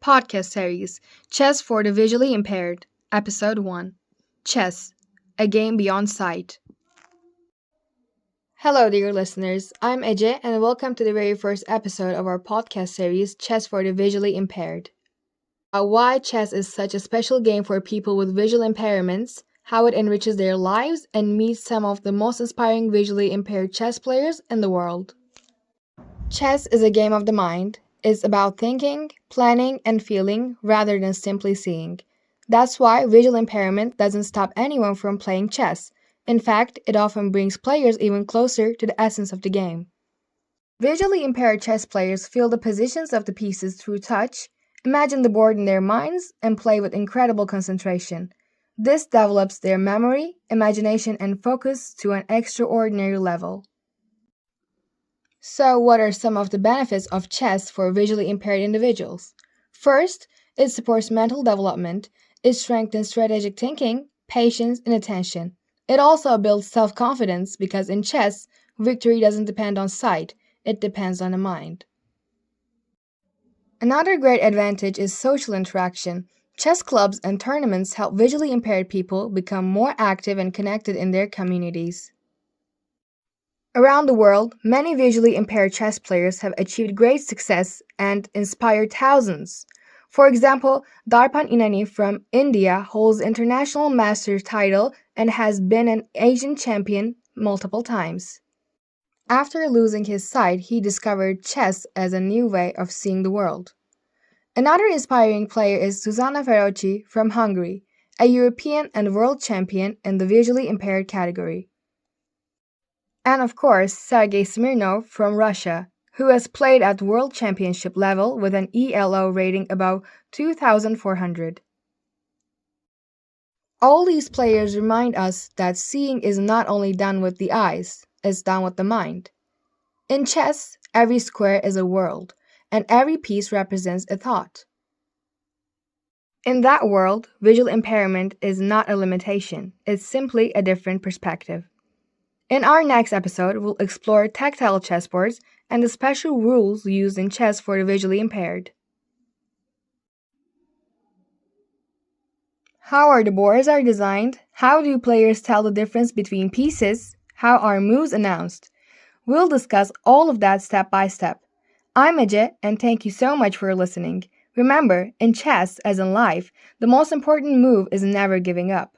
podcast series Chess for the Visually Impaired, Episode 1 Chess, a Game Beyond Sight. Hello, dear listeners. I'm Ece, and welcome to the very first episode of our podcast series Chess for the Visually Impaired. Why chess is such a special game for people with visual impairments, how it enriches their lives, and meets some of the most inspiring visually impaired chess players in the world. Chess is a game of the mind. It's about thinking, planning, and feeling rather than simply seeing. That's why visual impairment doesn't stop anyone from playing chess. In fact, it often brings players even closer to the essence of the game. Visually impaired chess players feel the positions of the pieces through touch, imagine the board in their minds, and play with incredible concentration. This develops their memory, imagination, and focus to an extraordinary level. So, what are some of the benefits of chess for visually impaired individuals? First, it supports mental development. It strengthens strategic thinking, patience, and attention. It also builds self-confidence because in chess, victory doesn't depend on sight, it depends on the mind. Another great advantage is social interaction. Chess clubs and tournaments help visually impaired people become more active and connected in their communities. Around the world, many visually impaired chess players have achieved great success and inspired thousands. For example, Darpan Inani from India holds the international master title and has been an Asian champion multiple times. After losing his sight, he discovered chess as a new way of seeing the world. Another inspiring player is Zuzana Feroci from Hungary, a European and world champion in the visually impaired category. And of course, Sergei Smirnov from Russia, who has played at world championship level with an ELO rating above 2,400. All these players remind us that seeing is not only done with the eyes, it's done with the mind. In chess, every square is a world, and every piece represents a thought. In that world, visual impairment is not a limitation, it's simply a different perspective. In our next episode, we'll explore tactile chessboards and the special rules used in chess for the visually impaired. How are the boards designed? How do players tell the difference between pieces? How are moves announced? We'll discuss all of that step by step. I'm Ece, and thank you so much for listening. Remember, in chess, as in life, the most important move is never giving up.